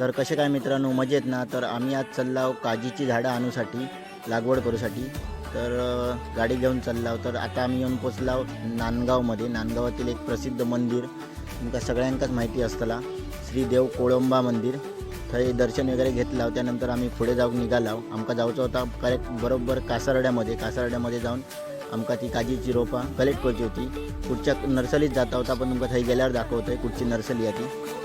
तर कसे काय मित्रांनो, मजेत ना? तर आम्ही आज चाललो काजीची झाडं आणूसाठी, लागवड करूसाठी. तर गाडी घेऊन चाललो. तर आता आम्ही येऊन पोचलो नांदगावमध्ये. नांदगावातील एक प्रसिद्ध मंदिर तुमका सगळ्यांकाच माहिती असतला, श्री देव कोळंबा मंदिर. थंय दर्शन वगैरे घेतलं. त्यानंतर आम्ही पुढे जाऊन निघालो. आमका जायचं होता करेक्ट बरोबर कासारड्यामध्ये जाऊन आमका ती काजीची रोपा कलेक्ट करायची होती. कुठच्या नर्सरीत जाता होता, पण तुमका थंय गेल्यावर दाखवतोय कुठची नर्सरी आहे ती.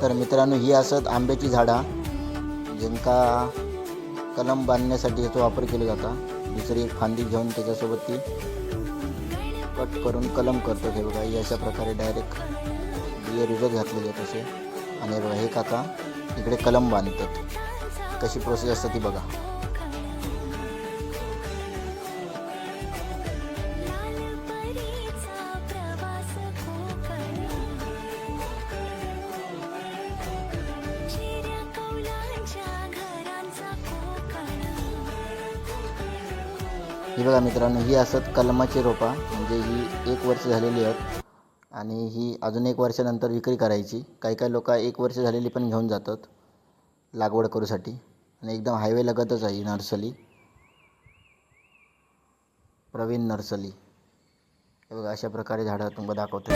तर मित्रांनो, ही असत आंब्याची झाडा, ज्यांका कलम बांधण्यासाठी याचा वापर केला जाता. दुसरी एक फांदी घेऊन त्याच्यासोबत ती कट करून कलम करतो. हे बघा, ही अशा प्रकारे डायरेक्ट बिये रुजत घातलेले आहेत असे. आणि बघा, हे काका इकडे कलम बांधतात. कशी प्रोसेस असते ती बघा. ही बघा मित्रांनो, ही असत कलमाची रोपा, म्हणजे ही 1 वर्ष झालेली आहेत आणि ही अजून 1 वर्षानंतर विक्री करायची. काही लोक 1 वर्ष झालेली पण घेऊन जातात लागवड करूसाठी. आणि एकदम हायवे लगतच आहे ही नर्सरी, प्रवीण नर्सरी. हे बघा, अशा प्रकारे झाडं तुम्हाला दाखवतो.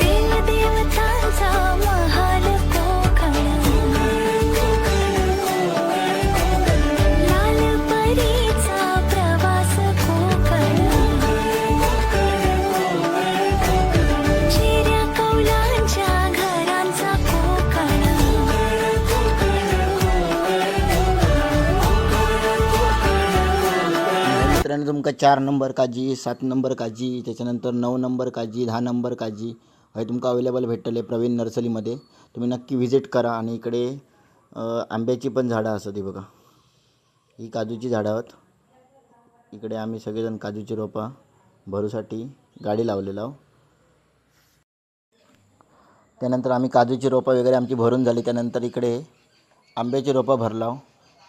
मित्रांनो, तुमका 4 नंबर काजी, 7 नंबर काजी, त्याच्यानंतर 9 नंबर काजी, 10 नंबर काजी हे तुमका अवेलेबल भेटले प्रवीण नर्सरीमध्ये. तुम्ही नक्की व्हिजिट करा. आणि इकडे आंब्याची पण झाडं असतात. ही बघा, ही काजूची झाडं आहेत. इकडे आम्ही सगळेजण काजूची रोपा भरूसाठी गाडी लावलेलो आहोत. त्यानंतर आम्ही काजूची रोपा वगैरे आमची भरून झाली. त्यानंतर इकडे आंब्याची रोपा भरलाव.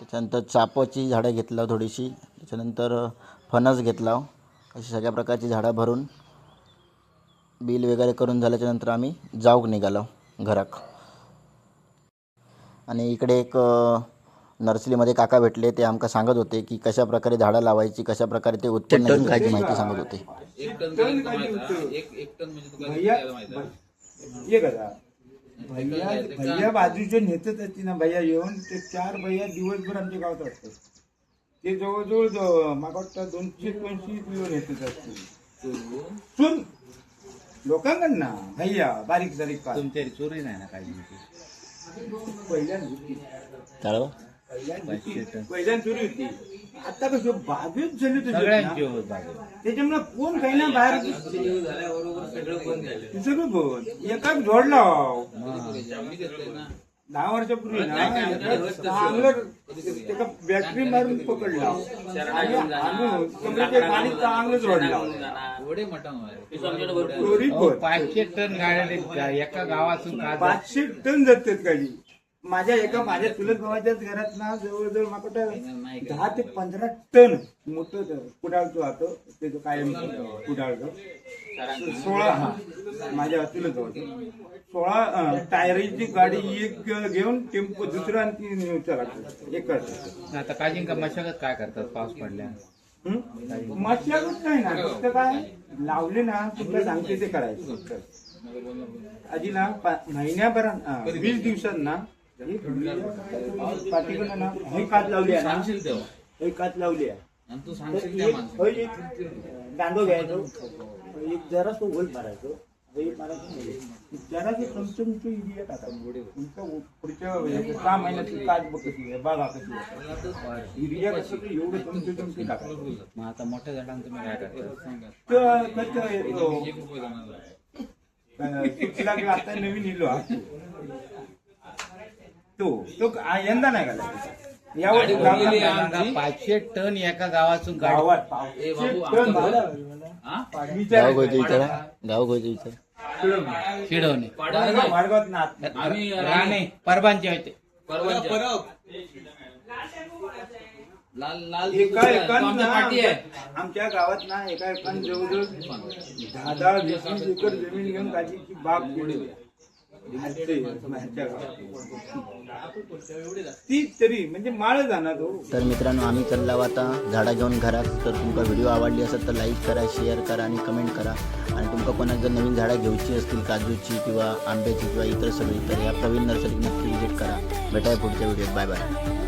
त्याच्यानंतर चापोची झाडं घेतला थोडीशी. त्याच्यानंतर फणस घेतला. अशी सगळ्या प्रकारची झाडं भरून बिल वगैरे करून झाल्याच्यानंतर आम्ही जाऊक निघालो घराक. आणि इकडे एक नर्सरीमध्ये काका भेटले. ते आमका सांगत होते की कशा प्रकारे झाडं लावायची, कशा प्रकारे ते उत्पन्न घ्यायची माहिती सांगत होते. भैया बाजूचे नेतच असते ना, भैया येऊन ते 4 भैया दिवसभर आमच्या गावात असतात. ते जवळजवळ मागा वाटतं 200-250 किलो नेतच असते. सुन लोकांकडनं भैया बारीक बारीक का तुमच्या चोरी नाही ना काही पहिल्यांदा चोरी होती. आता कसं बाजूच झाली सगळ्यांची त्याच्यामुळे कोण काही ना बाहेर सगळं बघ एकाच जोडला 10 वर्षापूर्वी ना चांगलं त्याला बॅटरी मारून पकडला आणि आणून कमरेचे पाणी चांगलं जोडला. चोरी 500 टन गाड्या एका गावातून 500 टन जातात गाडी. माझ्या चुलत भावाच्याच घरात ना जवळजवळ मागं 10 ते 15 टन मोठं कुडाळचं होतं. त्याचं कायम कुडाळचं 16 माझ्या चुलत भावाचं 16 टायरीची गाडी एक घेऊन टेम्पो दुसरा आणि ती चालत एक करतात. आता काजींका मशागत काय करतात पाऊस पडल्या? मशागत नाही ना, फक्त काय लावले ना तुला सांगते ते करायचं. आधी ना महिन्याभरात 20 दिवसात ना पाठीकडे ना हे कात लावली आहे, हे कात लावली आहे. दांडो घ्यायचो, एक जरा तो गोल मारायचो जराचं चमचमचं युरिया टाका तुमचं पुढच्या 6 महिन्याची काज बघ कशी आहे बागा कशी आहे युरिया कसं ते एवढं चमचे टाका मग आता मोठ्या झाडांना तुम्ही काय करता? कसं येतो सुटला की आता नवीन इलो हा तो यंदा नाही घालायचा यावर सांगा, 500 टन एका गावातून गाडी गावात गाव कोयचं विचारा गाव कोयचं विचार शिडवणे मार्गात ना राणे परबांचे होते. एका एकान ना आमच्या गावात ना एका एकान जवळजवळ 10-20 एकर जमीन घेऊन काजीची बाग केली ती तरी म्हणजे माळ जाणार तो. तर मित्रांनो आम्ही चाललो आता झाडा घेऊन घरात. तर तुमका व्हिडिओ आवडली असेल तर लाईक करा, शेअर करा आणि कमेंट करा. आणि तुमका कोणाला जर नवीन झाडं घ्यायची असतील काजूची किंवा आंब्याची किंवा इतर सगळी तर या प्रवीण नर्सरी नक्की विजिट करा. भेटाय पुढच्या व्हिडिओत. Bye bye.